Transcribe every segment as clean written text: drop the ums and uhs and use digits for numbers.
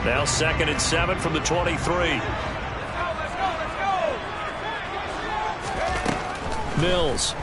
Now 2nd and 7 from the 23. Mills.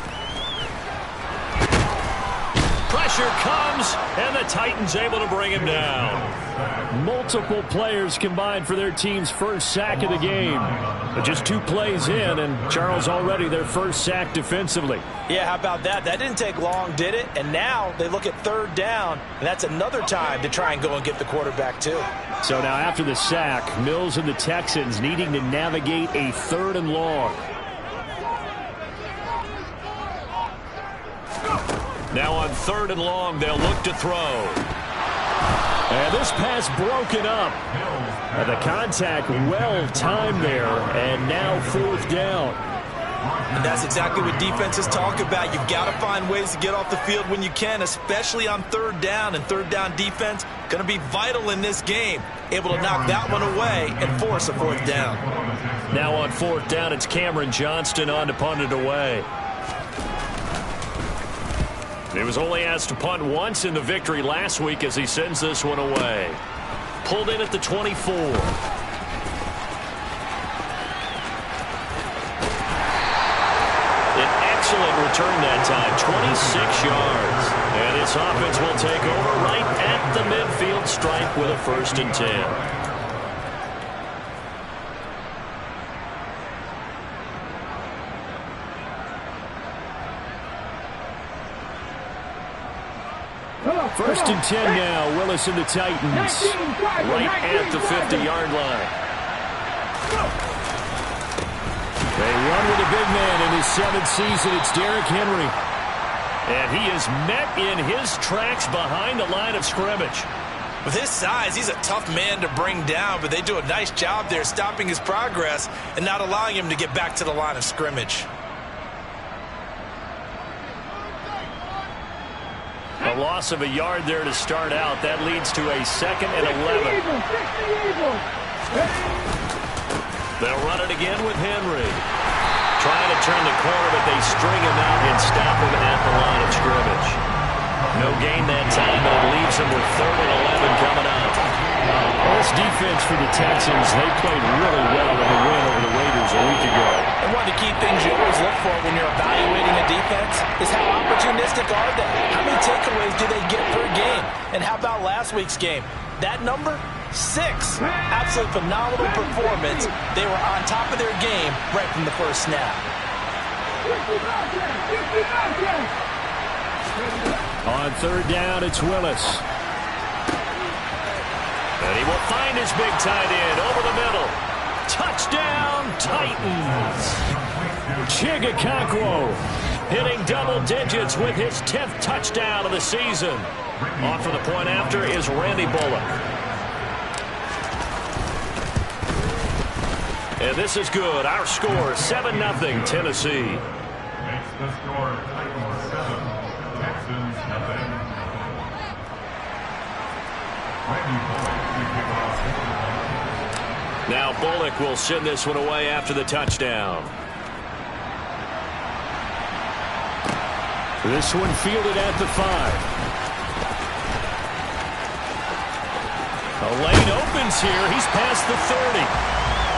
Pressure comes, and the Titans able to bring him down. Multiple players combined for their team's first sack of the game. But just 2 plays in, and Charles already their first sack defensively. Yeah, how about that? That didn't take long, did it? And now they look at 3rd down, and that's another time to try and go and get the quarterback too. So now after the sack, Mills and the Texans needing to navigate a 3rd and long. Now on 3rd and long, they'll look to throw. And this pass broken up. And the contact well timed there, and now 4th down. And that's exactly what defenses talk about. You've got to find ways to get off the field when you can, especially on 3rd down. And 3rd down defense going to be vital in this game. Able to knock that one away and force a 4th down. Now on 4th down, it's Cameron Johnston on to punt it away. He was only asked to punt once in the victory last week as he sends this one away. Pulled in at the 24. An excellent return that time, 26 yards. And this offense will take over right at the midfield stripe with a 1st and 10. First and 10 now. Willis and the Titans right at the 50-yard line. They run with a big man in his 7th season. It's Derrick Henry. And he is met in his tracks behind the line of scrimmage. With his size, he's a tough man to bring down, but they do a nice job there stopping his progress and not allowing him to get back to the line of scrimmage. A loss of a yard there to start out. That leads to a 2nd and 11. They'll run it again with Henry. Trying to turn the corner, but they string him out and stop him at the line of scrimmage. No gain that time, but it leaves him with 3rd and 11 coming up. This defense for the Texans, they played really well in the win over the Raiders a week ago. And one of the key things you always look for when you're evaluating a defense is how opportunistic are they? How many takeaways do they get per game? And how about last week's game? That number? 6. Absolutely phenomenal performance. They were on top of their game right from the first snap. On 3rd down, it's Willis. And he will find his big tight end over the middle. Touchdown, Titans. Chigakonkwo hitting double digits with his 10th touchdown of the season. On for the point after is Randy Bullock. And this is good. Our score, 7-0 Tennessee. Makes the score Titans 7, Texans nothing. Now Bullock will send this one away after the touchdown. This one fielded at the 5. A lane opens here. He's past the 30.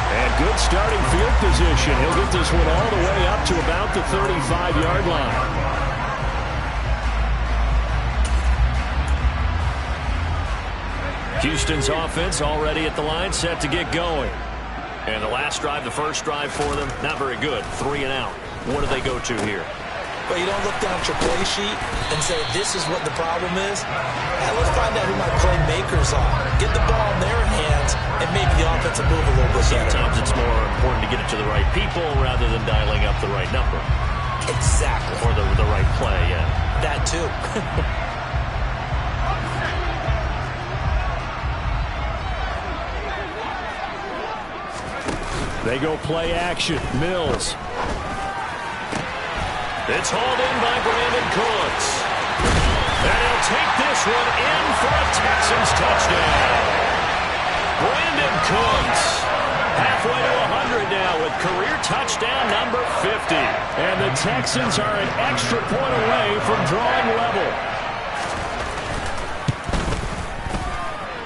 And good starting field position. He'll get this one all the way up to about the 35-yard line. Houston's offense already at the line, set to get going. And the last drive, the first drive for them, not very good. 3 and out. What do they go to here? Well, you don't look down at your play sheet and say, this is what the problem is. Let's find out who my playmakers are. Get the ball in their hands and maybe the offense will move a little bit better. Sometimes it's more important to get it to the right people rather than dialing up the right number. Exactly. Or the right play, yeah. That too. They go play action. Mills. It's hauled in by Brandon Cooks. And he'll take this one in for a Texans touchdown. Brandon Cooks, halfway to 100 now with career touchdown number 50. And the Texans are an extra point away from drawing level.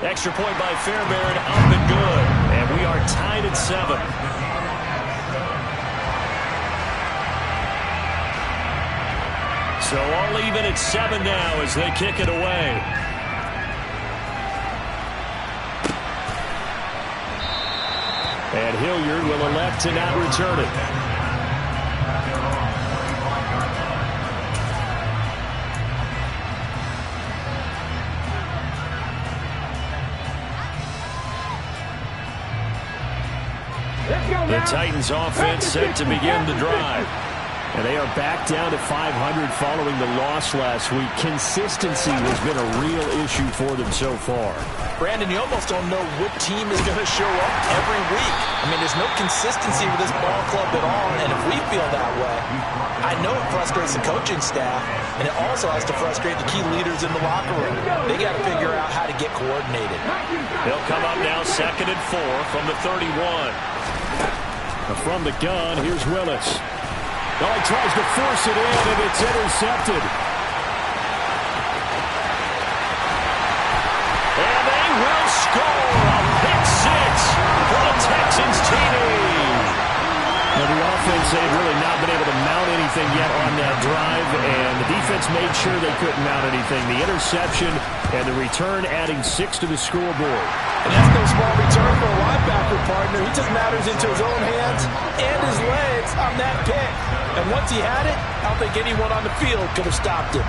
Extra point by Fairbairn, up and good. And we are tied at 7. So all even at 7 now as they kick it away. And Hilliard will elect to not return it. The Titans offense set to begin the drive. And they are back down to 500 following the loss last week. Consistency has been a real issue for them so far. Brandon, you almost don't know what team is going to show up every week. I mean, there's no consistency with this ball club at all, and if we feel that way, I know it frustrates the coaching staff, and it also has to frustrate the key leaders in the locker room. They got to figure out how to get coordinated. They'll come up now 2nd and 4 from the 31. From the gun, here's Willis. Oh, he tries to force it in, and it's intercepted. And they will score a pick 6 for the Texans team. Now, the offense, they've really not been able to mount anything yet on that drive, and the defense made sure they couldn't mount anything. The interception and the return adding 6 to the scoreboard. And that's no small return for a linebacker partner. He took matters into his own hands and his legs on that pick. And once he had it, I don't think anyone on the field could have stopped him.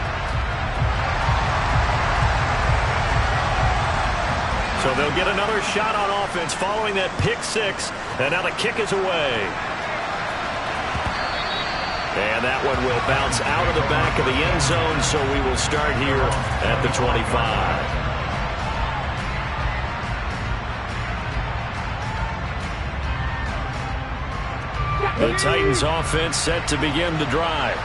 So they'll get another shot on offense following that pick 6. And now the kick is away. And that one will bounce out of the back of the end zone, so we will start here at the 25. The Titans offense set to begin the drive.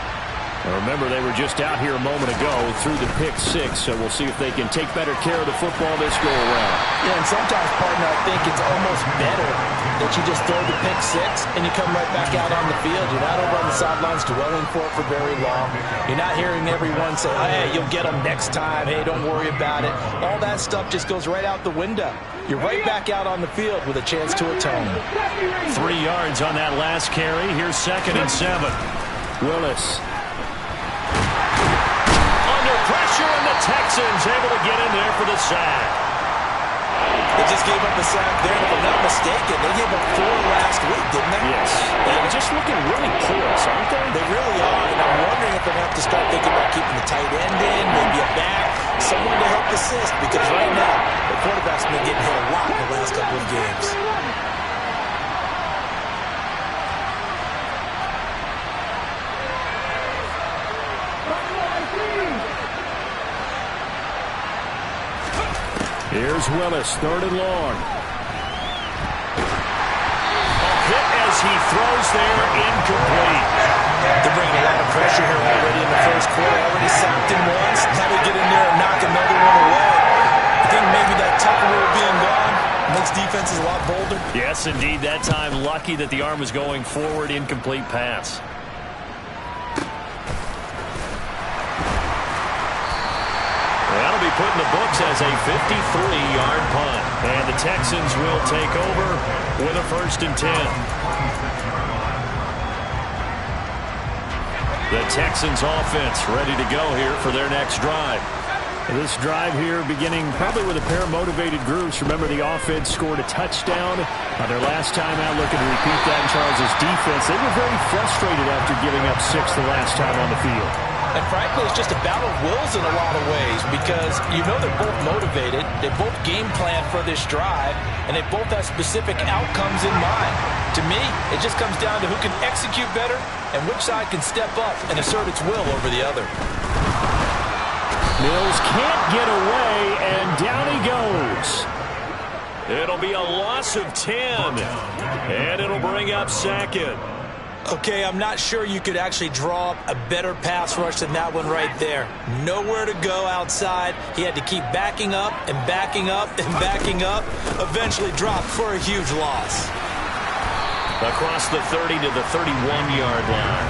Now remember, they were just out here a moment ago through the pick 6, so we'll see if they can take better care of the football this go around. Yeah, and sometimes, partner, I think it's almost better that you just throw the pick 6 and you come right back out on the field. You're not over on the sidelines dwelling for it for very long. You're not hearing everyone say, oh, hey, you'll get them next time. Hey, don't worry about it. All that stuff just goes right out the window. You're right back out on the field with a chance to atone. 3 yards on that last carry. Here's 2nd and 7. Willis. Under pressure, and the Texans able to get in there for the sack. They just gave up a sack there, if I'm not mistaken. They gave up 4 last week, didn't they? Yes. They're just looking really porous, aren't they? They really are, and I'm wondering if they're going to have to start thinking about keeping the tight end in, maybe a back, someone to help assist, because right now, the quarterback's been getting hit a lot in the last couple of games. Here's Willis, 3rd and long. A hit as he throws there, incomplete. They're bringing a lot of pressure here already in the first quarter. Already sacked him once. Now they get in there and knock another one away. I think maybe that Tucker rule being gone makes defenses a lot bolder. Yes, indeed. That time, lucky that the arm was going forward, incomplete pass. That'll be put in the books as a 53-yard punt. And the Texans will take over with a 1st and 10. The Texans offense ready to go here for their next drive. This drive here beginning probably with a pair of motivated groups. Remember, the offense scored a touchdown on their last time out, looking to repeat that in Charles' defense. They were very frustrated after giving up 6 the last time on the field. And frankly, it's just a battle of wills in a lot of ways because you know they're both motivated, they both game plan for this drive, and they both have specific outcomes in mind. To me, it just comes down to who can execute better and which side can step up and assert its will over the other. Mills can't get away, and down he goes. It'll be a loss of 10, and it'll bring up 2nd. Okay, I'm not sure you could actually draw up a better pass rush than that one right there. Nowhere to go outside. He had to keep backing up and backing up and backing up. Eventually dropped for a huge loss. Across the 30 to the 31-yard line.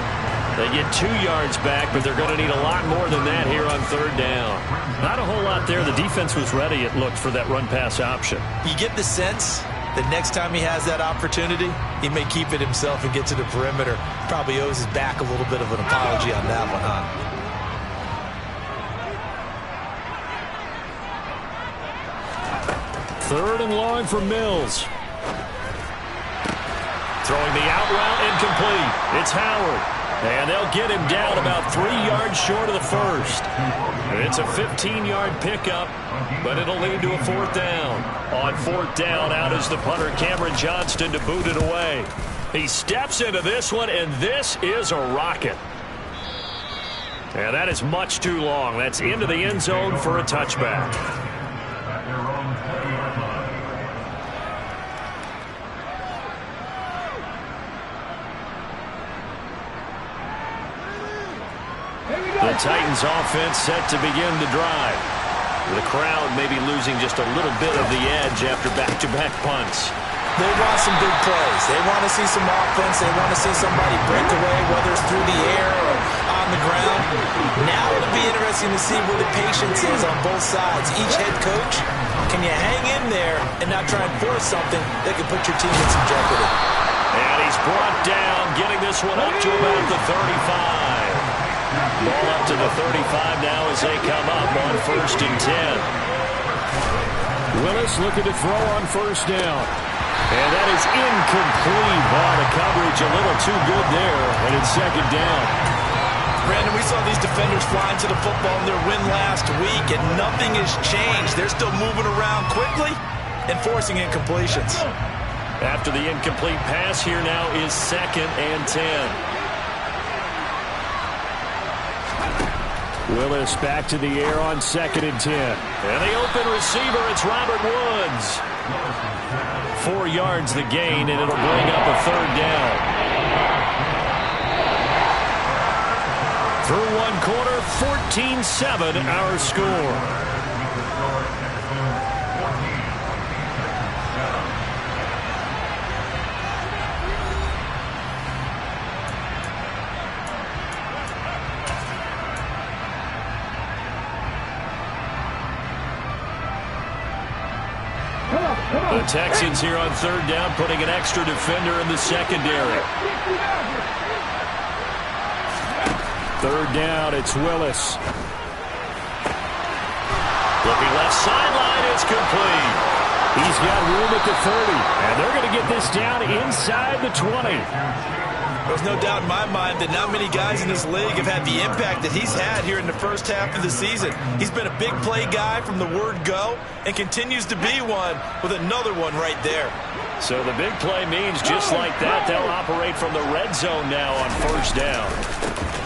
They get 2 yards back, but they're going to need a lot more than that here on 3rd down. Not a whole lot there. The defense was ready, it looked, for that run-pass option. You get the sense that next time he has that opportunity, he may keep it himself and get to the perimeter. Probably owes his back a little bit of an apology on that one, huh? Third and long for Mills. Throwing the out route incomplete. It's Howard. And they'll get him down about 3 yards short of the first. It's a 15-yard pickup, but it'll lead to a 4th down. On 4th down, out is the punter, Cameron Johnston, to boot it away. He steps into this one, and this is a rocket. And that is much too long. That's into the end zone for a touchback. The Titans offense set to begin the drive. The crowd maybe losing just a little bit of the edge after back-to-back punts. They want some big plays. They want to see some offense. They want to see somebody break away, whether it's through the air or on the ground. Now it'll be interesting to see where the patience is on both sides. Each head coach, can you hang in there and not try and force something that could put your team in some jeopardy? And he's brought down, getting this one up to about the 35. Ball up to the 35 now as they come up on 1st and 10. Willis looking to throw on 1st down. And that is incomplete. Oh, the coverage a little too good there, and it's 2nd down. Brandon, we saw these defenders flying to the football in their win last week, and nothing has changed. They're still moving around quickly and forcing incompletions. After the incomplete pass, here now is 2nd and 10. Willis back to the air on 2nd and 10. And the open receiver, it's Robert Woods. 4 yards the gain, and it'll bring up a 3rd down. Through 1 quarter, 14-7 our score. The Texans here on 3rd down, putting an extra defender in the secondary. 3rd down, it's Willis. Looking left sideline, it's complete. He's got room at the 30, and they're going to get this down inside the 20. There's no doubt in my mind that not many guys in this league have had the impact that he's had here in the first half of the season. He's been a big play guy from the word go and continues to be one with another one right there. So the big play means just like that, they'll operate from the red zone now on 1st down.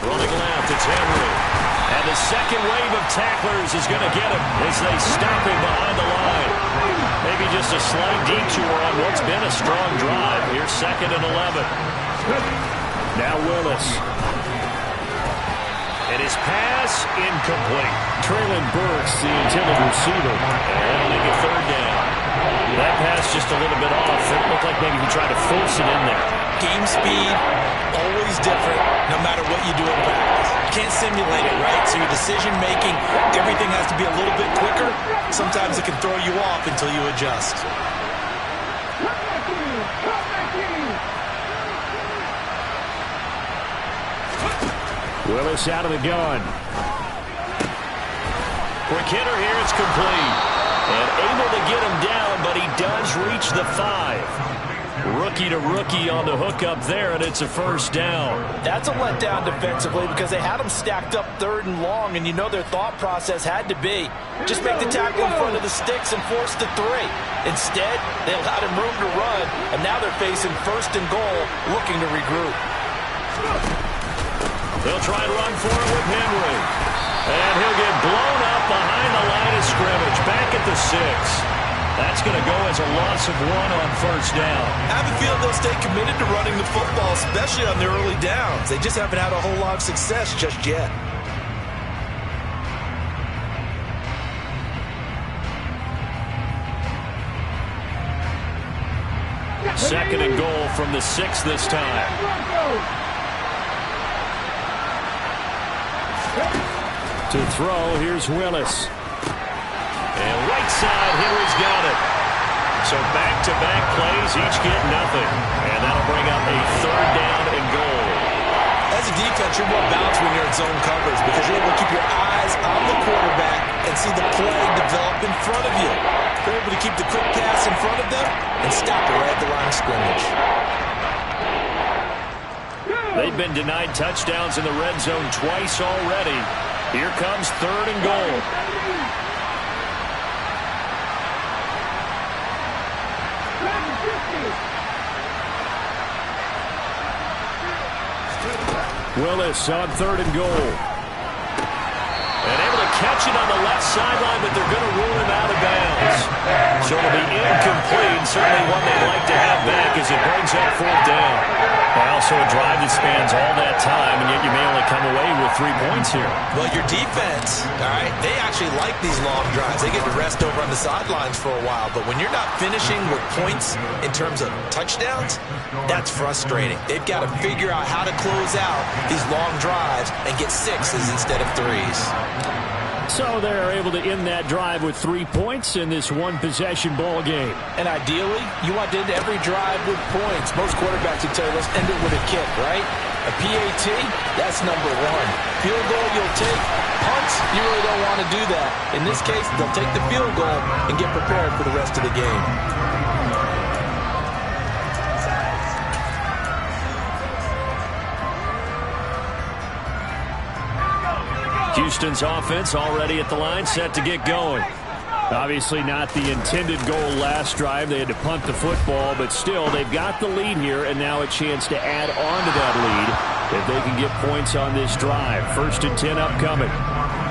Running left, it's Henry. And the second wave of tacklers is going to get him as they stop him behind the line. Maybe just a slight detour on what's been a strong drive. Here's 2nd and 11. Now Willis. And his pass incomplete. Traylon Burks, the intended receiver. And it'll make a 3rd down. That pass just a little bit off. It looked like maybe he tried to force it in there. Game speed, always different, no matter what you do in practice. You can't simulate it, right? So your decision-making, everything has to be a little bit quicker. Sometimes it can throw you off until you adjust. Willis out of the gun. Quick hitter here, it's complete. And able to get him down, but he does reach the 5. Rookie to rookie on the hook up there, and it's a 1st down. That's a letdown defensively because they had him stacked up 3rd and long, and you know their thought process had to be just make the tackle in front of the sticks and force the 3. Instead, they allowed him room to run, and now they're facing 1st and goal, looking to regroup. They'll try and run for it with Henry. And he'll get blown up behind the line of scrimmage, back at the 6. That's going to go as a loss of 1 on 1st down. I have a feeling they'll stay committed to running the football, especially on their early downs. They just haven't had a whole lot of success just yet. Second and goal from the 6 this time. To throw, here's Willis. And right side, Henry's got it. So back-to-back plays, each get nothing. And that'll bring up a 3rd down and goal. As a defense, you're more balanced when you're in zone coverage because you're able to keep your eyes on the quarterback and see the play develop in front of you. You're able to keep the quick pass in front of them and stop it right at the line of scrimmage. They've been denied touchdowns in the red zone twice already. Here comes 3rd and goal. Willis on 3rd and goal. And able to catch it on the left sideline, but they're going to rule him out of bounds. So it'll be incomplete. Certainly one they'd like to have back as it brings up 4th down. Also a drive that spans all that time, and yet you may only come away with 3 points here. Well, your defense, all right, they actually like these long drives. They get to rest over on the sidelines for a while. But when you're not finishing with points in terms of touchdowns, that's frustrating. They've got to figure out how to close out these long drives and get 6s instead of 3s. So they're able to end that drive with 3 points in this one-possession ball game. And ideally, you want to end every drive with points. Most quarterbacks would tell you, let's end it with a kick, right? A PAT, that's number 1. Field goal, you'll take. Punts, you really don't want to do that. In this case, they'll take the field goal and get prepared for the rest of the game. Houston's offense already at the line, set to get going. Obviously not the intended goal last drive. They had to punt the football, but still, they've got the lead here, and now a chance to add on to that lead if they can get points on this drive. 1st and 10 upcoming.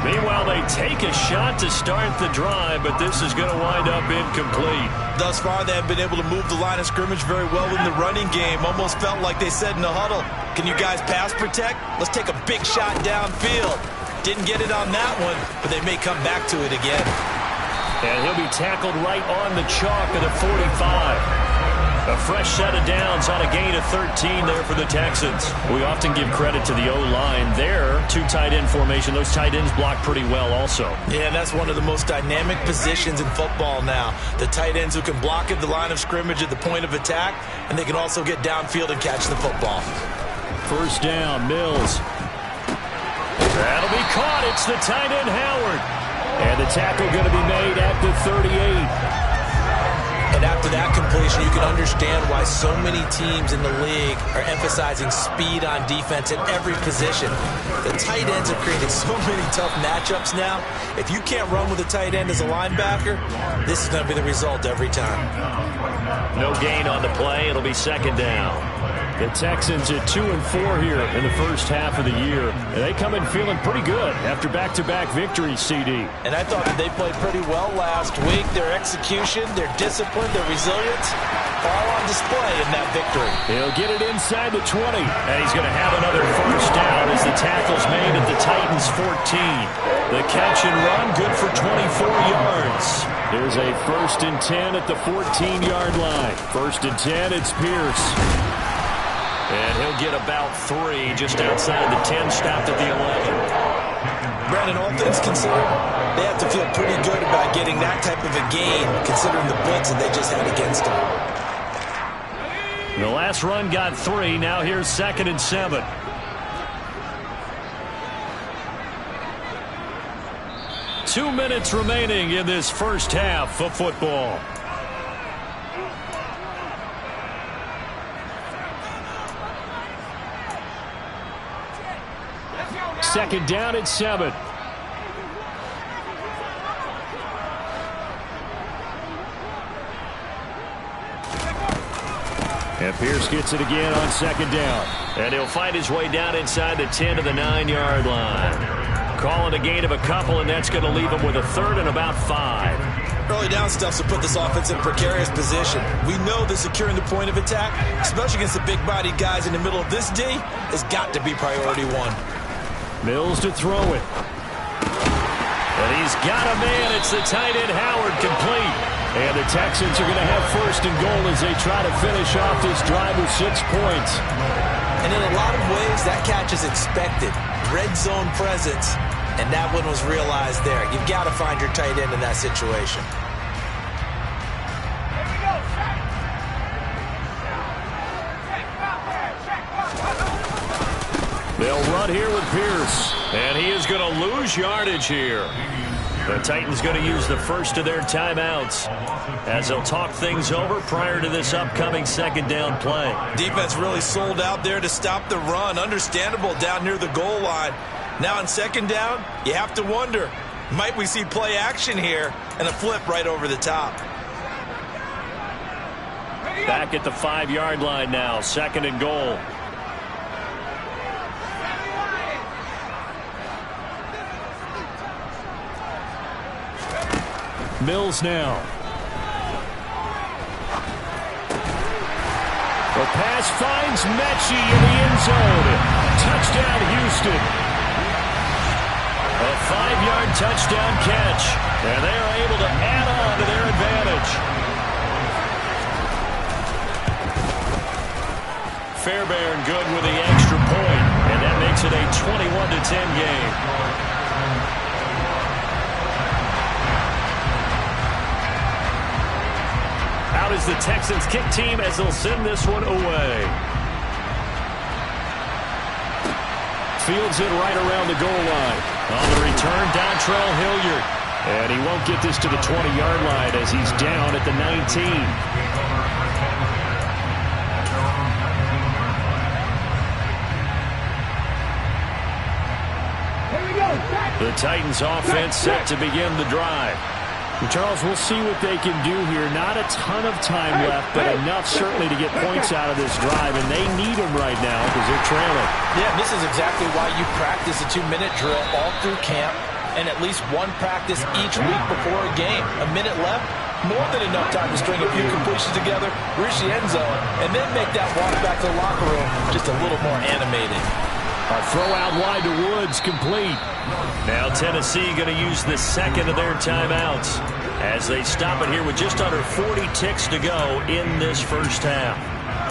Meanwhile, they take a shot to start the drive, but this is going to wind up incomplete. Thus far, they have been able to move the line of scrimmage very well in the running game. Almost felt like they said in the huddle, can you guys pass protect? Let's take a big shot downfield. Didn't get it on that one, but they may come back to it again. And he'll be tackled right on the chalk at a 45. A fresh set of downs on a gain of 13 there for the Texans. We often give credit to the O-line there. 2 tight end formation. Those tight ends block pretty well also. Yeah, and that's one of the most dynamic positions in football now. The tight ends who can block at the line of scrimmage at the point of attack, and they can also get downfield and catch the football. 1st down, Mills. That'll be caught. It's the tight end, Howard. And the tackle going to be made at the 38. And after that completion, you can understand why so many teams in the league are emphasizing speed on defense at every position. The tight ends have created so many tough matchups now. If you can't run with a tight end as a linebacker, this is going to be the result every time. No gain on the play. It'll be 2nd down. The Texans at 2-4 here in the first half of the year. And they come in feeling pretty good after back-to-back victories, CD. And I thought that they played pretty well last week. Their execution, their discipline, their resilience, all on display in that victory. He'll get it inside the 20. And he's going to have another 1st down as the tackle's made at the Titans' 14. The catch and run, good for 24 yards. There's a 1st and 10 at the 14-yard line. 1st and 10, it's Pierce. And he'll get about 3 just outside the 10, stopped at the 11. Brandon, all things considered, they have to feel pretty good about getting that type of a gain, considering the blitz that they just had against them. The last run got 3. Now here's 2nd and 7. Two minutes remaining in this first half of football. Second down at 7. And Pierce gets it again on 2nd down. And he'll find his way down inside the 10 to the 9-yard line. Calling a gain of a couple, and that's going to leave him with a 3rd and about 5. Early down stuff to put this offense in a precarious position. We know that securing the point of attack, especially against the big-bodied guys in the middle of this D, has got to be priority 1. Mills to throw it. And he's got a man. It's the tight end, Howard, complete. And the Texans are going to have 1st and goal as they try to finish off this drive with 6 points. And in a lot of ways, that catch is expected. Red zone presence. And that one was realized there. You've got to find your tight end in that situation. They'll run here with Pierce. And he is going to lose yardage here. The Titans going to use the first of their timeouts as they'll talk things over prior to this upcoming second down play. Defense really sold out there to stop the run. Understandable down near the goal line. Now on second down, you have to wonder, might we see play action here and a flip right over the top? Back at the 5-yard line now, second and goal. Mills now. The pass finds Mechie in the end zone. Touchdown, Houston. A 5-yard touchdown catch. And they are able to add on to their advantage. Fairbairn good with the extra point. And that makes it a 21-10 game. Out is the Texans kick team as they'll send this one away. Fields it right around the goal line. On the return, Dontrell Hilliard. And he won't get this to the 20-yard line as he's down at the 19. The Titans offense set to begin the drive. Charles, we'll see what they can do here. Not a ton of time left, but enough certainly to get points out of this drive, and they need them right now because they're trailing. Yeah, this is exactly why you practice a 2-minute drill all through camp and at least one practice each week before a game. A minute left, more than enough time to string a few completions together, reach the end zone, and then make that walk back to the locker room just a little more animated. A throw out wide to Woods, complete. Now Tennessee going to use the second of their timeouts as they stop it here with just under 40 ticks to go in this first half.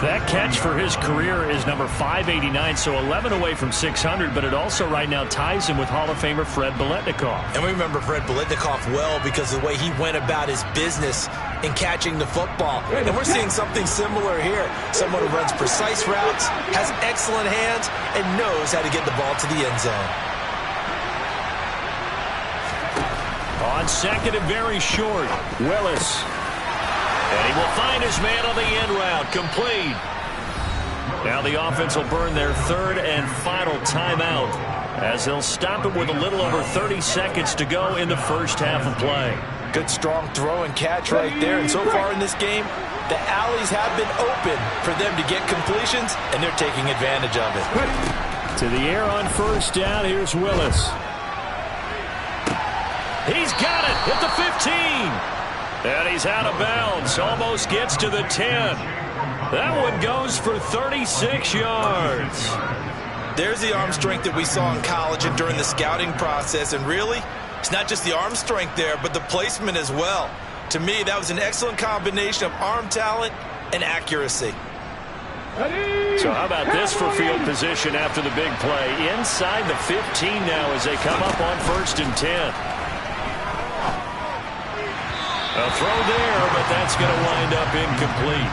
That catch for his career is number 589, so 11 away from 600, but it also right now ties him with Hall of Famer Fred Biletnikoff. And we remember Fred Biletnikoff well because of the way he went about his business in catching the football. And we're seeing something similar here. Someone who runs precise routes, has excellent hands, and knows how to get the ball to the end zone. On second and very short, Willis. And he will find his man on the end route, complete. Now the offense will burn their third and final timeout as they'll stop it with a little over 30 seconds to go in the first half of play. Good strong throw and catch right there. And so far in this game, the alleys have been open for them to get completions, and they're taking advantage of it. To the air on first down, here's Willis. He's got it at the 15. And he's out of bounds. Almost gets to the 10. That one goes for 36 yards. There's the arm strength that we saw in college and during the scouting process. And really, it's not just the arm strength there, but the placement as well. To me, that was an excellent combination of arm talent and accuracy. So how about this for field position after the big play? Inside the 15 now as they come up on first and 10. A throw there, but that's going to wind up incomplete.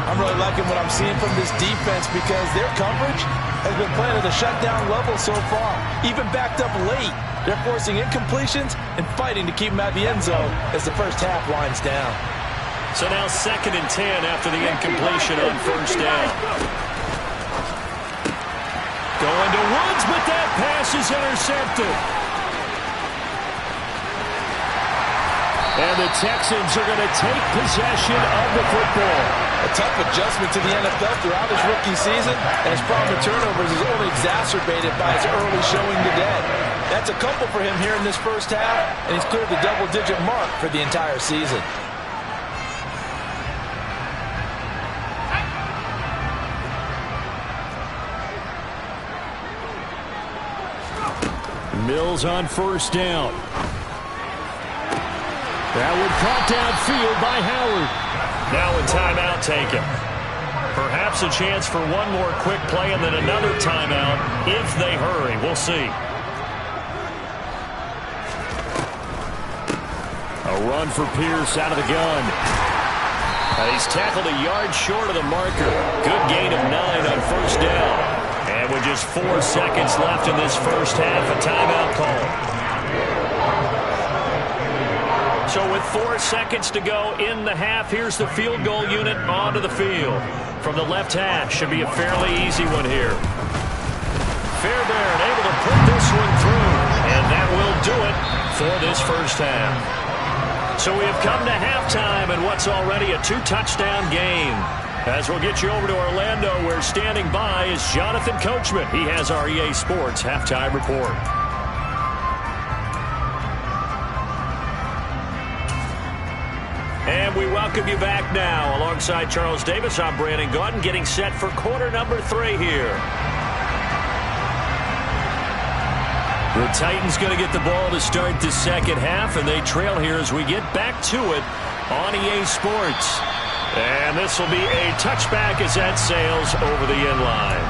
I'm really liking what I'm seeing from this defense because their coverage has been playing at a shutdown level so far. Even backed up late, they're forcing incompletions and fighting to keep them at the end zone as the first half winds down. So now second and 10 after the incompletion on first down. Going to Woods, but that pass is intercepted. And the Texans are going to take possession of the football. A tough adjustment to the NFL throughout his rookie season, and his problem with turnovers is only exacerbated by his early showing today. That's a couple for him here in this first half, and he's cleared the double-digit mark for the entire season. Mills on first down. That one caught downfield by Howard. Now a timeout taken. Perhaps a chance for one more quick play and then another timeout if they hurry. We'll see. A run for Pierce out of the gun. He's tackled a yard short of the marker. Good gain of 9 on first down. And with just 4 seconds left in this first half, a timeout call. So with 4 seconds to go in the half, here's the field goal unit onto the field. From the left hash, should be a fairly easy one here. Fairbairn able to put this one through, and that will do it for this first half. So we have come to halftime in what's already a 2-touchdown game. As we'll get you over to Orlando, where standing by is Jonathan Coachman. He has our EA Sports halftime report. And we welcome you back now. Alongside Charles Davis, I'm Brandon Gaudin, getting set for quarter number 3 here. The Titans going to get the ball to start the second half, and they trail here as we get back to it on EA Sports. And this will be a touchback as that sails over the end line.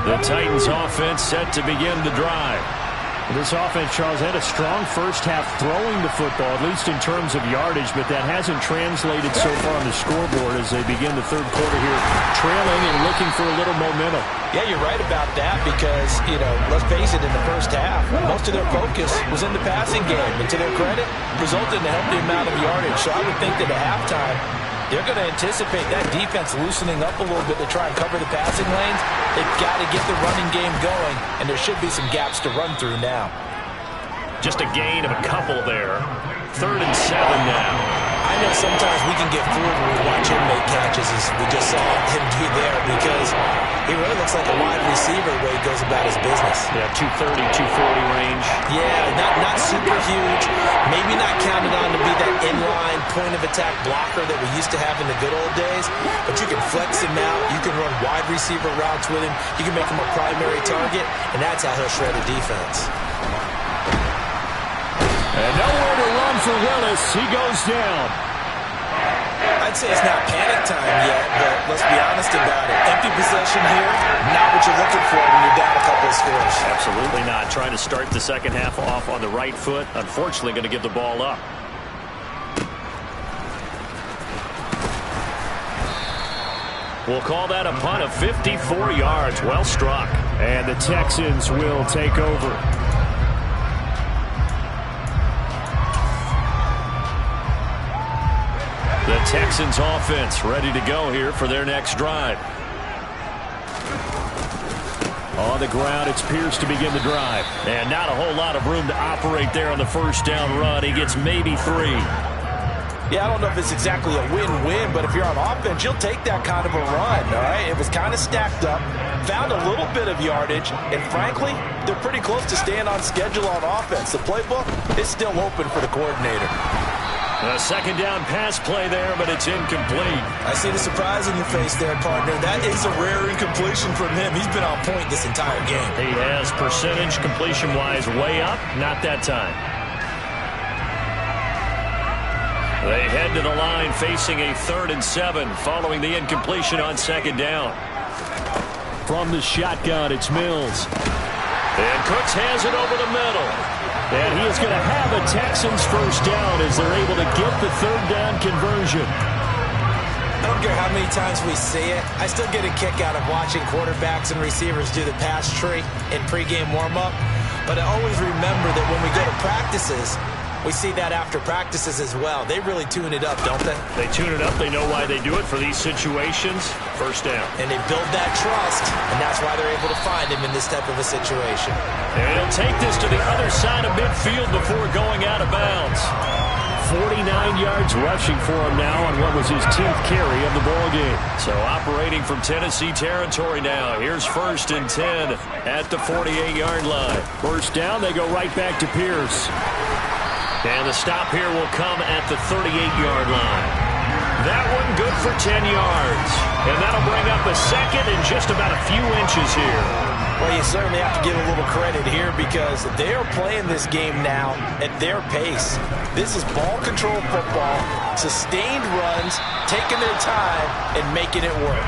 The Titans offense set to begin the drive. This offense, Charles, had a strong first half throwing the football, at least in terms of yardage, but that hasn't translated so far on the scoreboard as they begin the third quarter here, trailing and looking for a little momentum. Yeah, you're right about that because, let's face it, in the first half, most of their focus was in the passing game. And to their credit, resulted in a healthy amount of yardage. So I would think that at halftime, they're going to anticipate that defense loosening up a little bit to try and cover the passing lanes. They've got to get the running game going, and there should be some gaps to run through now. Just a gain of a couple there. 3rd and 7 now. I know sometimes we can get fooled when we watch him make catches, as we just saw him do there, because he really looks like a wide receiver the way he goes about his business. Yeah, 230, 240 range. Yeah, not super huge. Maybe not counted on to be that inline point-of-attack blocker that we used to have in the good old days, but you can flex him out. You can run wide receiver routes with him. You can make him a primary target, and that's how he'll shred a defense. And nowhere to run for Willis. He goes down. I'd say it's not panic time yet, but let's be honest about it. Empty possession here, not what you're looking for when you're down a couple of scores. Absolutely not. Trying to start the second half off on the right foot. Unfortunately, going to give the ball up. We'll call that a punt of 54 yards. Well struck. And the Texans will take over. The Texans offense ready to go here for their next drive. On the ground, it's Pierce to begin the drive. And not a whole lot of room to operate there on the first down run. He gets maybe 3. Yeah, I don't know if it's exactly a win-win, but if you're on offense, you'll take that kind of a run, all right? It was kind of stacked up, found a little bit of yardage, and frankly, they're pretty close to staying on schedule on offense. The playbook is still open for the coordinator. A second down pass play there, but it's incomplete. I see the surprise in your face there, partner. That is a rare incompletion from him. He's been on point this entire game. He has percentage completion-wise way up. Not that time. They head to the line facing a 3rd and 7 following the incompletion on second down. From the shotgun, it's Mills. And Cooks has it over the middle. And he is going to have a Texans first down as they're able to get the 3rd down conversion. I don't care how many times we see it. I still get a kick out of watching quarterbacks and receivers do the pass tree in pregame warm-up. But I always remember that when we go to practices, we see that after practices as well. They really tune it up, don't they? They tune it up. They know why they do it for these situations. First down. And they build that trust, and that's why they're able to find him in this type of a situation. And he'll take this to the other side of midfield before going out of bounds. 49 yards rushing for him now on what was his 10th carry of the ball game. So operating from Tennessee territory now. Here's 1st and 10 at the 48-yard line. First down, they go right back to Pierce. And the stop here will come at the 38-yard line. That one good for 10 yards. And that'll bring up a second and just about a few inches here. Well, you certainly have to give a little credit here because they are playing this game now at their pace. This is ball control football, sustained runs, taking their time, and making it work.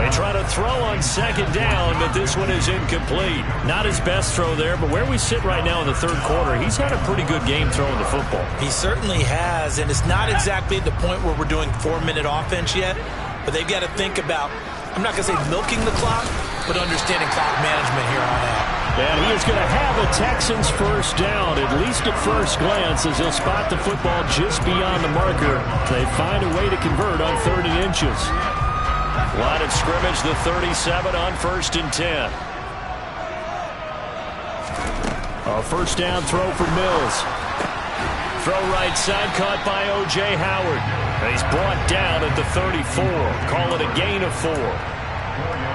They try to throw on second down, but this one is incomplete. Not his best throw there, but where we sit right now in the third quarter, he's had a pretty good game throwing the football. He certainly has, and it's not exactly at the point where we're doing 4-minute offense yet, but they've got to think about, I'm not going to say milking the clock, but understanding clock management here on out. And he is going to have a Texans first down, at least at first glance, as he'll spot the football just beyond the marker. They find a way to convert on 30 inches. Line of scrimmage, the 37 on 1st and 10. A first down throw for Mills. Throw right side, caught by O.J. Howard. And he's brought down at the 34. Call it a gain of 4.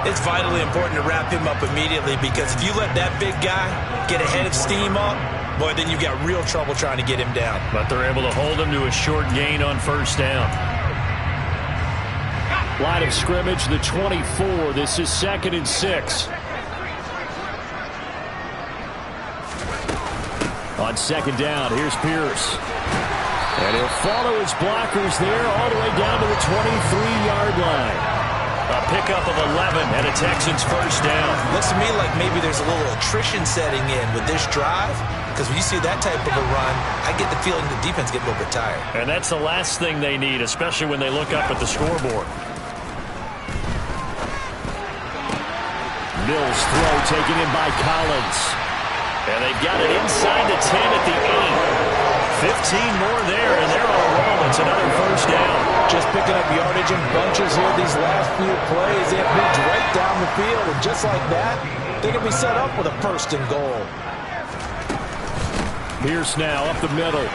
It's vitally important to wrap him up immediately, because if you let that big guy get a head of steam up, boy, then you've got real trouble trying to get him down. But they're able to hold him to a short gain on first down. Line of scrimmage, the 24. This is 2nd and 6. On second down, here's Pierce. And he'll follow his blockers there all the way down to the 23-yard line. A pickup of 11 and a Texans first down. Looks to me like maybe there's a little attrition setting in with this drive, because when you see that type of a run, I get the feeling the defense get a little bit tired. And that's the last thing they need, especially when they look up at the scoreboard. Mills throw taken in by Collins. And they've got it inside the 10 at the 8. 15 more there, and they're on a roll. It's another first down. Just picking up yardage in bunches here these last few plays. They have moved right down the field, and just like that, they can be set up with a 1st and goal. Pierce now up the middle.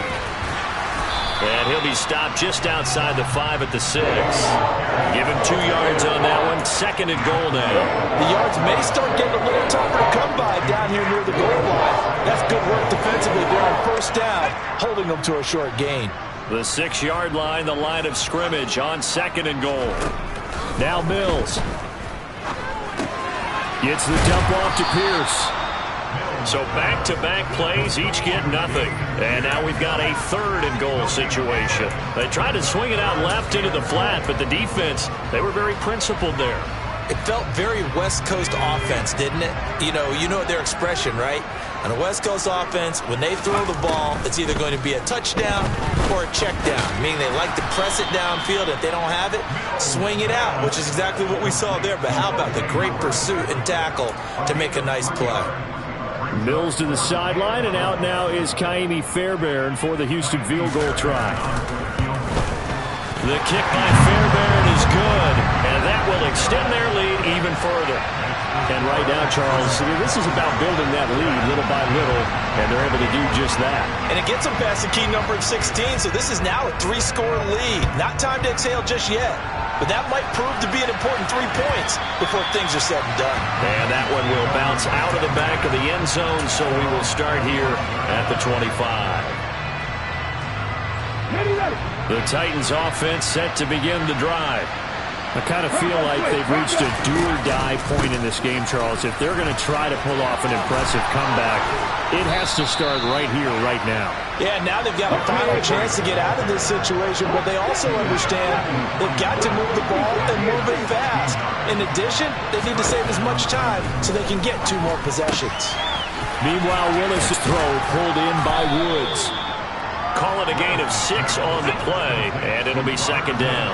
And he'll be stopped just outside the 5 at the 6. Give him 2 yards on that one. 2nd and goal now. The yards may start getting a little tougher to come by down here near the goal line. That's good work defensively there on first down, holding them to a short gain. The 6-yard line, the line of scrimmage on 2nd and goal. Now Mills. Gets the dump off to Pierce. So back-to-back plays, each get nothing. And now we've got a 3rd and goal situation. They tried to swing it out left into the flat, but the defense, they were very principled there. It felt very West Coast offense, didn't it? You know their expression, right? On a West Coast offense, when they throw the ball, it's either going to be a touchdown or a check down, meaning they like to press it downfield. If they don't have it, swing it out, which is exactly what we saw there. But how about the great pursuit and tackle to make a nice play? Mills to the sideline, and out now is Kaimi Fairbairn for the Houston field goal try. The kick by Fairbairn is good, and that will extend their lead even further. And right now, Charles, this is about building that lead little by little, and they're able to do just that. And it gets them past the key number of 16, so this is now a 3-score lead. Not time to exhale just yet, but that might prove to be an important 3 points before things are said and done. And that one will bounce out of the back of the end zone, so we will start here at the 25. The Titans offense set to begin the drive. I kind of feel like they've reached a do-or-die point in this game, Charles. If they're going to try to pull off an impressive comeback, it has to start right here, right now. Yeah, now they've got a final chance to get out of this situation, but they also understand they've got to move the ball and move it fast. In addition, they need to save as much time so they can get 2 more possessions. Meanwhile, Willis' throw pulled in by Woods. Call it a gain of 6 on the play, and it'll be 2nd down.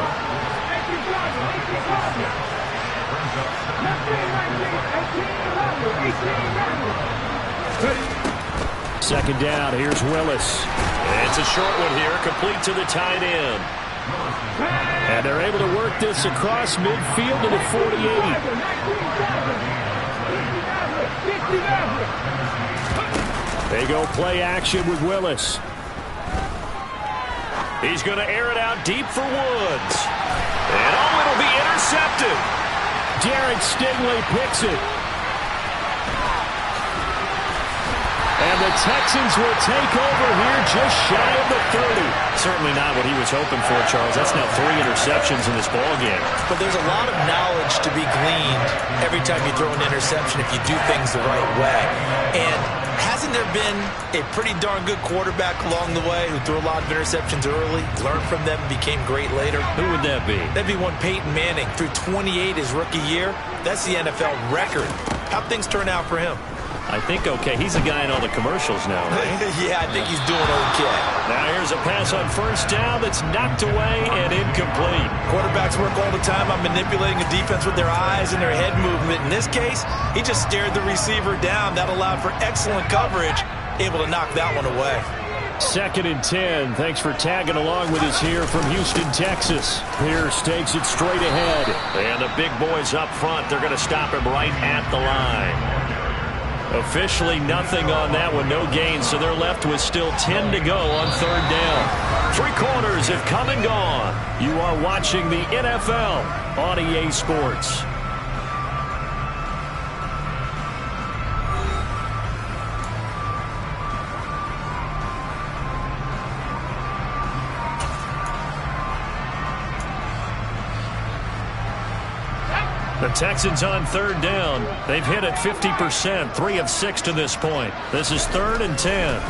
Second down, here's Willis. It's a short one here, complete to the tight end. And they're able to work this across midfield to the 48. They go play action with Willis. He's going to air it out deep for Woods. And it'll be intercepted. Derek Stingley picks it. And the Texans will take over here just shy of the 30. Certainly not what he was hoping for, Charles. That's now 3 interceptions in this ballgame. But there's a lot of knowledge to be gleaned every time you throw an interception if you do things the right way. And hasn't Hasn't there been a pretty darn good quarterback along the way who threw a lot of interceptions early, learned from them, and became great later? Who would that be? That'd be one Peyton Manning. Threw 28 his rookie year. That's the NFL record. How'd things turn out for him? I think okay. He's a guy in all the commercials now, right? Yeah, I think he's doing okay. Now here's a pass on first down that's knocked away and incomplete. Quarterbacks work all the time on manipulating a defense with their eyes and their head movement. In this case, he just stared the receiver down. That allowed for excellent coverage, able to knock that one away. 2nd and 10. Thanks for tagging along with us here from Houston, Texas. Pierce takes it straight ahead. And the big boys up front, they're going to stop him right at the line. Officially nothing on that one, no gain, so they're left with still 10 to go on 3rd down. 3 quarters have come and gone. You are watching the NFL on EA Sports. The Texans on 3rd down. They've hit it 50%, 3 of 6 to this point. This is 3rd and 10.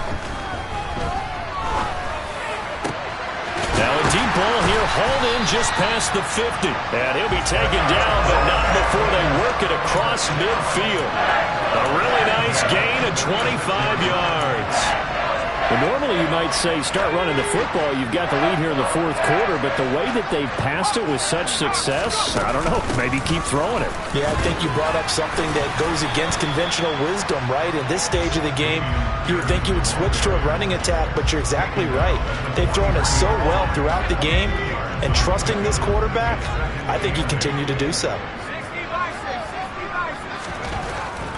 Now a deep ball here, hauled in just past the 50. And he'll be taken down, but not before they work it across midfield. A really nice gain of 25 yards. Well, normally you might say start running the football. You've got the lead here in the 4th quarter, but the way that they've passed it with such success, I don't know, maybe keep throwing it. Yeah, I think you brought up something that goes against conventional wisdom, right? In this stage of the game, you would think you would switch to a running attack, but you're exactly right. They've thrown it so well throughout the game, and trusting this quarterback, I think he continued to do so.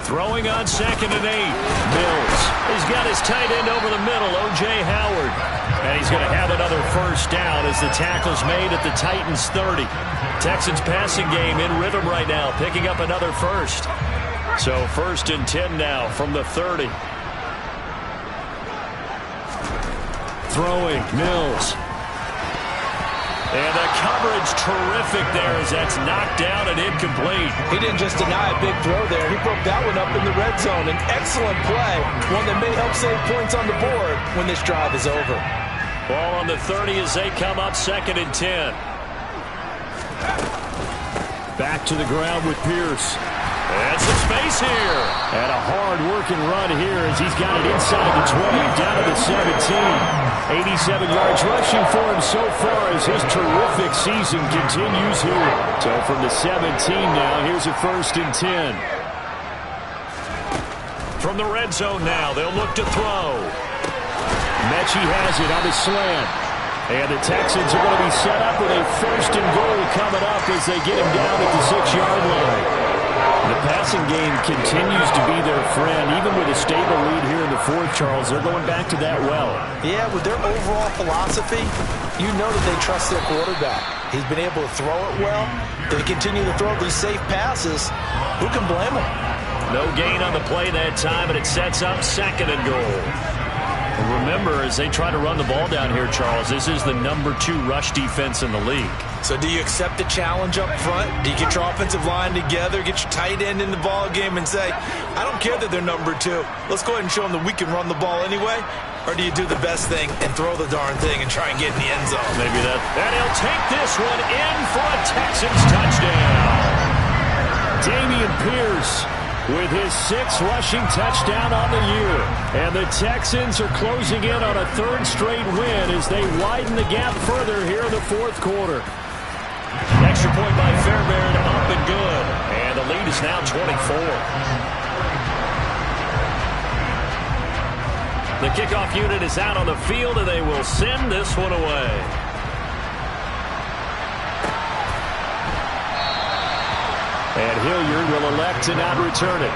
Throwing on 2nd and 8. Mills. He's got his tight end over the middle, O.J. Howard. And he's going to have another first down as the tackle's made at the Titans' 30. Texans passing game in rhythm right now, picking up another first. So 1st and 10 now from the 30. Throwing, Mills. And the coverage terrific there as that's knocked down and incomplete. He didn't just deny a big throw there. He broke that one up in the red zone. An excellent play, one that may help save points on the board when this drive is over. Ball on the 30 as they come up 2nd and 10. Back to the ground with Pierce. And some space here. And a hard-working run here as he's got it inside the 20, down to the 17. 87 yards rushing for him so far as his terrific season continues here. So from the 17 now, here's a 1st and 10. From the red zone now, they'll look to throw. Mechie has it on the slant. And the Texans are going to be set up with a 1st and goal coming up as they get him down at the 6-yard line. The passing game continues to be their friend. Even with a stable lead here in the 4th, Charles, they're going back to that well. Yeah, with their overall philosophy, you know that they trust their quarterback. He's been able to throw it well. They continue to throw these safe passes. Who can blame them? No gain on the play that time, and it sets up 2nd and goal. Remember, as they try to run the ball down here, Charles, this is the number 2 rush defense in the league. So do you accept the challenge up front? Do you get your offensive line together, get your tight end in the ball game and say, I don't care that they're number 2. Let's go ahead and show them that we can run the ball anyway? Or do you do the best thing and throw the darn thing and try and get in the end zone? Maybe that. And he'll take this one in for a Texans touchdown. Dameon Pierce with his 6th rushing touchdown on the year. And the Texans are closing in on a 3rd straight win as they widen the gap further here in the 4th quarter. Extra point by Fairbairn, up and good. And the lead is now 24. The kickoff unit is out on the field, and they will send this one away. And Hilliard will elect to not return it.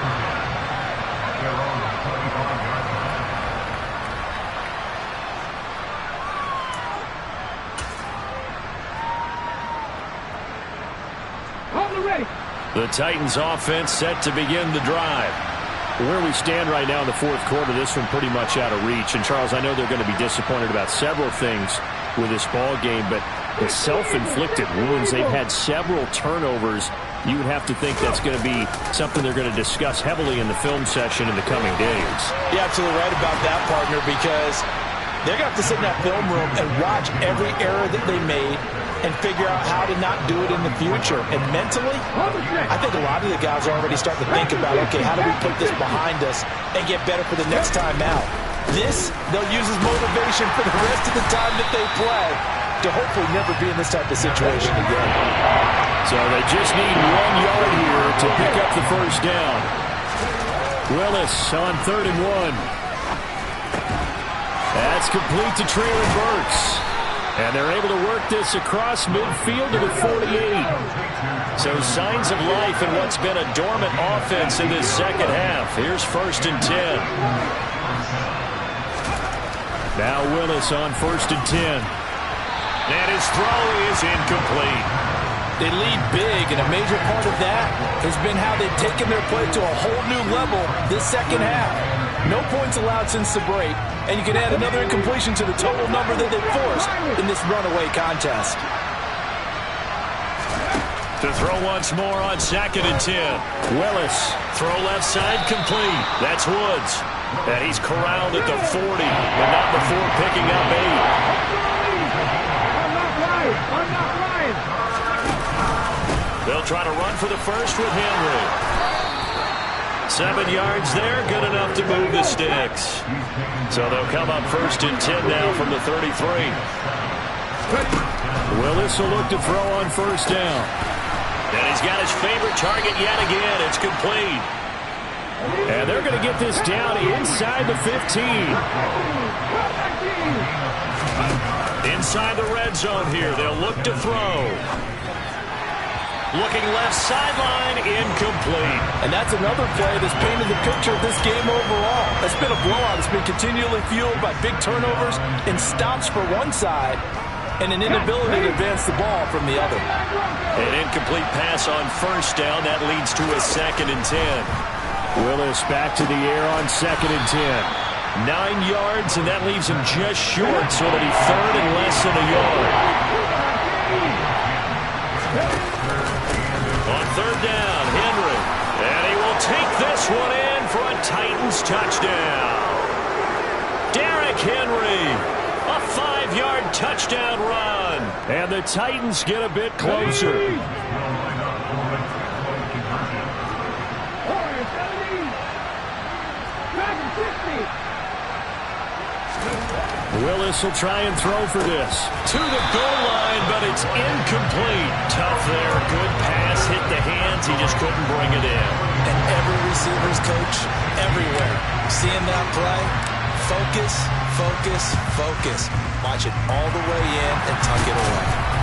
The Titans offense set to begin the drive. Where we stand right now in the 4th quarter, this one pretty much out of reach. And, Charles, I know they're going to be disappointed about several things with this ball game, but the self-inflicted wounds, they've had several turnovers you would have to think that's going to be something they're going to discuss heavily in the film session in the coming days. You're absolutely right about that, partner, because they're going to have to sit in that film room and watch every error that they made and figure out how to not do it in the future. And mentally, I think a lot of the guys are already starting to think about, okay, how do we put this behind us and get better for the next time out? This, they'll use as motivation for the rest of the time that they play to hopefully never be in this type of situation again. So they just need 1 yard here to pick up the first down. Willis on 3rd and 1. That's complete to Treylon Burks. And they're able to work this across midfield to the 48. So signs of life in what's been a dormant offense in this second half. Here's 1st and 10. Now Willis on 1st and 10. And his throw is incomplete. They lead big, and a major part of that has been how they've taken their play to a whole new level this second half. No points allowed since the break, and you can add another incompletion to the total number that they've forced in this runaway contest. To throw once more on 2nd and 10. Willis. Throw left side complete. That's Woods. And he's corralled at the 40, but not before picking up 8. They'll try to run for the first with Henry. 7 yards there, good enough to move the sticks. So they'll come up 1st and 10 now from the 33. Willis will look to throw on 1st down. And he's got his favorite target yet again. It's complete. And they're going to get this down inside the 15. Inside the red zone here. They'll look to throw. Looking left sideline, incomplete. And that's another play that's painted the picture of this game overall. It's been a blowout. It's been continually fueled by big turnovers and stops for one side and an inability to advance the ball from the other. An incomplete pass on 1st down. That leads to a 2nd and 10. Willis back to the air on 2nd and 10. 9 yards, and that leaves him just short, so it'll be 3rd and less than a yard. On 3rd down, Henry. And he will take this one in for a Titans touchdown. Derrick Henry, a 5-yard touchdown run. And the Titans get a bit closer. Willis will try and throw for this. To the goal line, but it's incomplete. Tough there. Good pass. Hit the hands. He just couldn't bring it in. And every receiver's coach everywhere. Seeing that play, focus, focus, focus. Watch it all the way in and tuck it away.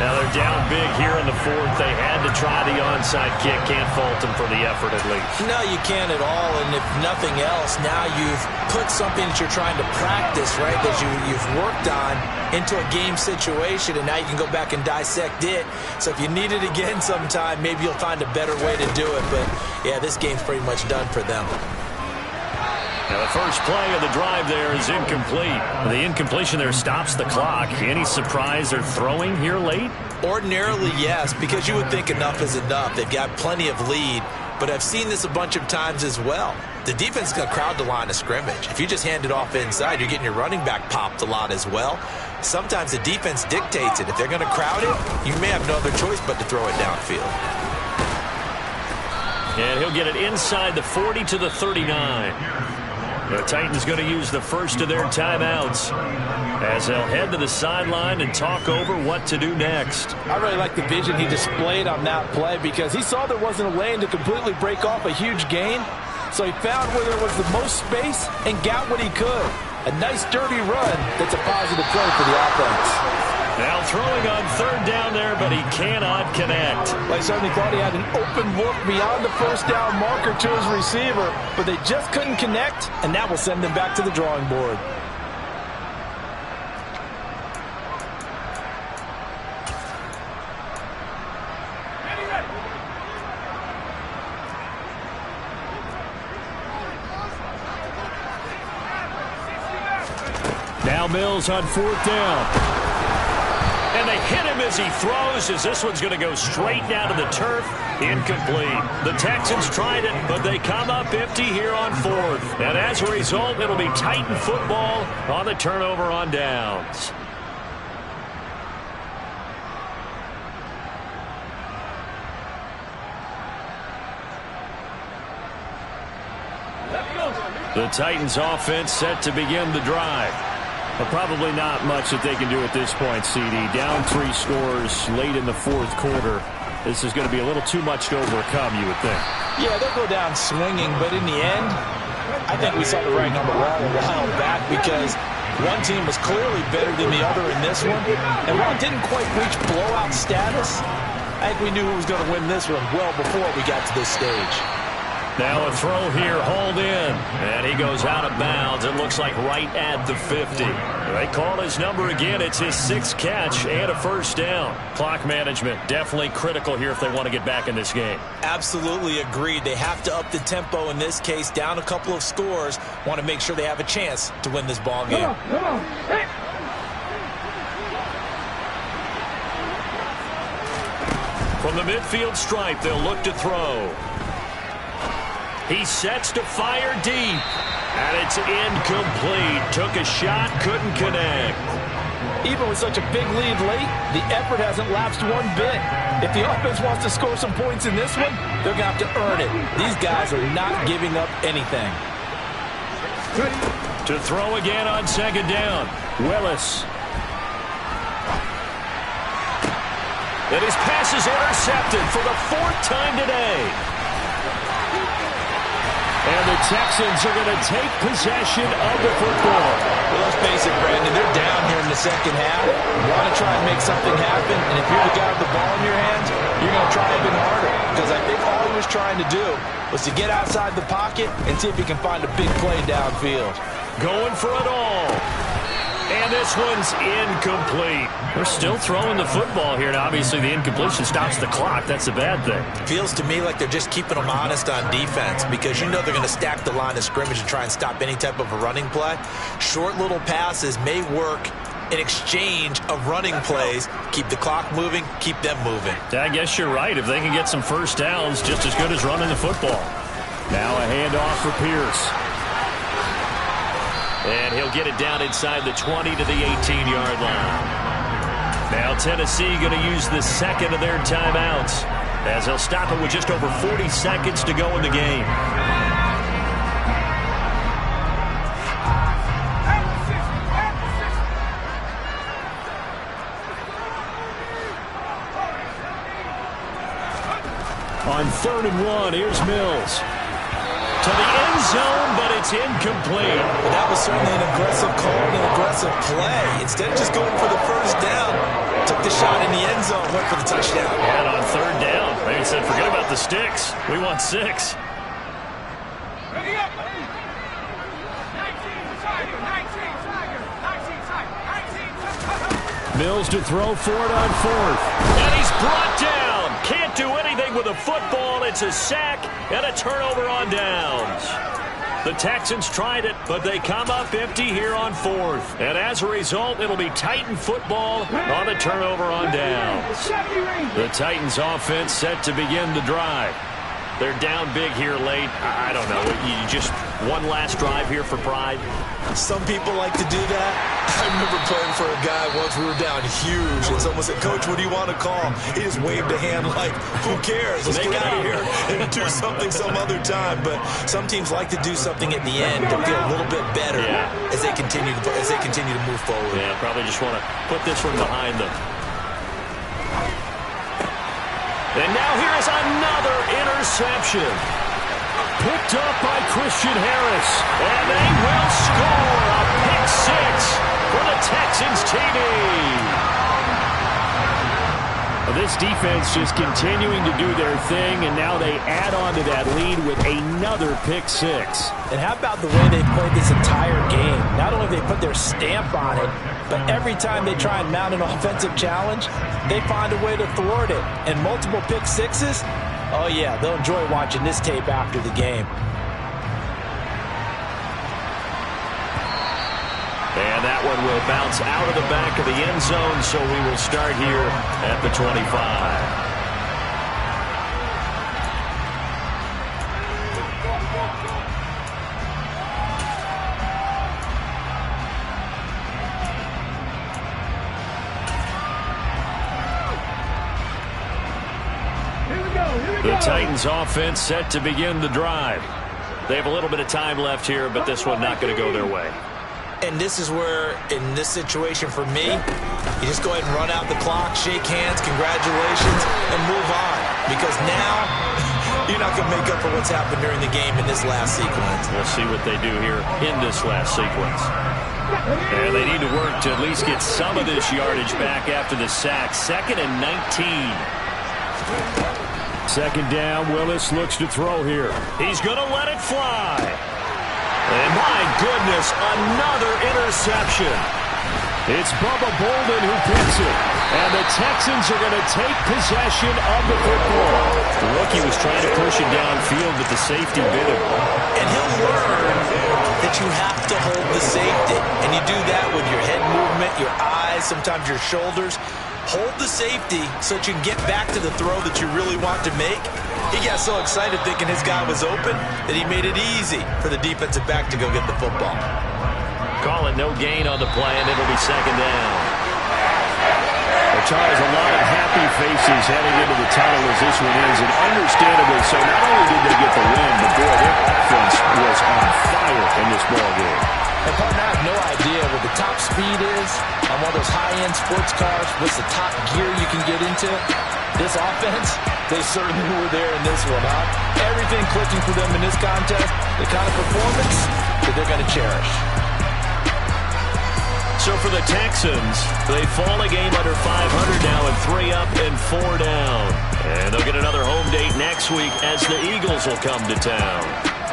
Now they're down big here in the 4th. They had to try the onside kick. Can't fault them for the effort at least. No, you can't at all. And if nothing else, now you've put something that you're trying to practice, right, that you've worked on into a game situation, and now you can go back and dissect it. So if you need it again sometime, maybe you'll find a better way to do it. But, yeah, this game's pretty much done for them. Now the first play of the drive there is incomplete. The incompletion there stops the clock. Any surprise they're throwing here late? Ordinarily, yes, because you would think enough is enough. They've got plenty of lead, but I've seen this a bunch of times as well. The defense is going to crowd the line of scrimmage. If you just hand it off inside, you're getting your running back popped a lot as well. Sometimes the defense dictates it. If they're going to crowd it, you may have no other choice but to throw it downfield. And he'll get it inside the 40 to the 39. The Titans going to use the first of their timeouts as they'll head to the sideline and talk over what to do next. I really like the vision he displayed on that play because he saw there wasn't a lane to completely break off a huge gain. So he found where there was the most space and got what he could. A nice dirty run that's a positive play for the offense. Now throwing on 3rd down there, but he cannot connect. I certainly thought he had an open look beyond the first down marker to his receiver, but they just couldn't connect, and that will send them back to the drawing board. Now Mills on 4th down. And they hit him as he throws, as this one's going to go straight down to the turf. Incomplete. The Texans tried it, but they come up empty here on fourth. And as a result, it'll be Titan football on the turnover on downs. The Titans offense set to begin the drive. But probably not much that they can do at this point, CD. Down 3 scores late in the fourth quarter. This is going to be a little too much to overcome, you would think. Yeah, they'll go down swinging, but in the end, I think we saw the writing on the wall a while back because one team was clearly better than the other in this one. And while it didn't quite reach blowout status, I think we knew who was going to win this one well before we got to this stage. Now a throw here, hauled in, and he goes out of bounds. It looks like right at the 50. They call his number again. It's his 6th catch and a first down. Clock management definitely critical here if they want to get back in this game. Absolutely agreed. They have to up the tempo in this case, down a couple of scores. Want to make sure they have a chance to win this ball game. From the midfield stripe, they'll look to throw. He sets to fire deep, and it's incomplete. Took a shot, couldn't connect. Even with such a big lead late, the effort hasn't lapsed one bit. If the offense wants to score some points in this one, they're going to have to earn it. These guys are not giving up anything. To throw again on second down, Willis. And his pass is intercepted for the 4th time today. And the Texans are going to take possession of the football. Well, let's face it, Brandon, they're down here in the second half. You want to try and make something happen, and if you're the guy with the ball in your hands, you're going to try even harder. Because I think all he was trying to do was to get outside the pocket and see if he can find a big play downfield. Going for it all. And this one's incomplete. They're still throwing the football here, and obviously the incompletion stops the clock. That's a bad thing. Feels to me like they're just keeping them honest on defense because you know they're going to stack the line of scrimmage and try and stop any type of a running play. Short little passes may work in exchange of running plays. Keep the clock moving, keep them moving. I guess you're right. If they can get some first downs, just as good as running the football. Now a handoff for Pierce. And he'll get it down inside the 20 to the 18-yard line. Now Tennessee going to use the second of their timeouts as they'll stop it with just over 40 seconds to go in the game. On 3rd and 1, here's Mills. To the end zone, but it's incomplete. Well, that was certainly an aggressive call and an aggressive play. Instead of just going for the first down, took the shot in the end zone, went for the touchdown. And on 3rd down, they said, forget about the sticks. We want 6. Mills to throw for it on 4th. And he's brought down. Can't do anything with a football. It's a sack and a turnover on downs. The Texans tried it, but they come up empty here on 4th. And as a result, it'll be Titan football on the turnover on downs. The Titans offense set to begin the drive. They're down big here late. I don't know. You just one last drive here for pride. Some people like to do that. I remember playing for a guy once. We were down huge, and someone said, "Coach, what do you want to call?" He just waved a hand like, "Who cares? Let's get out of here and do something some other time." But some teams like to do something at the end to feel a little bit better as they continue to move forward. Yeah, probably just want to put this one behind them. And now here is another interception. Picked up by Christian Harris. And they will score a pick 6 for the Texans TD. This defense just continuing to do their thing, and now they add on to that lead with another pick 6. And how about the way they played this entire game? Not only have they put their stamp on it, but every time they try and mount an offensive challenge, they find a way to thwart it. And multiple pick 6s, oh yeah, they'll enjoy watching this tape after the game. And that one will bounce out of the back of the end zone, so we will start here at the 25. The Titans offense set to begin the drive. They have a little bit of time left here, but this one not going to go their way. And this is where, in this situation for me, you just go ahead and run out the clock, shake hands, congratulations, and move on. Because now, you're not going to make up for what's happened during the game in this last sequence. We'll see what they do here in this last sequence. And they need to work to at least get some of this yardage back after the sack. 2nd and 19. Second down, Willis looks to throw here. He's going to let it fly. And my goodness, another interception. It's Bubba Bolden who picks it. And the Texans are going to take possession of the football. The rookie was trying to push it downfield, but the safety bit him. And he'll learn that you have to hold the safety. And you do that with your head movement, your eyes, sometimes your shoulders. Hold the safety so that you can get back to the throw that you really want to make. He got so excited thinking his guy was open that he made it easy for the defensive back to go get the football. Call it no gain on the play, and it'll be 2nd down. Well, Charles, a lot of happy faces heading into the tunnel as this one ends, and understandably so. Not only did they get the win, but boy, their offense was on fire in this ball game. And partner, I have no idea what the top speed is on one of those high-end sports cars. What's the top gear you can get into? This offense, they certainly were there in this one, huh? Everything clicking for them in this contest, the kind of performance that they're going to cherish. So for the Texans, they fall a game under 500 now and 3 up and 4 down. And they'll get another home date next week as the Eagles will come to town.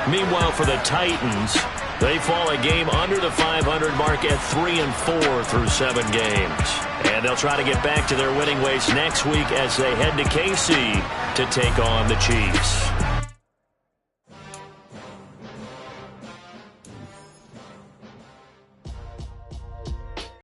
Meanwhile, for the Titans, they fall a game under the 500 mark at 3 and 4 through 7 games. And they'll try to get back to their winning ways next week as they head to KC to take on the Chiefs.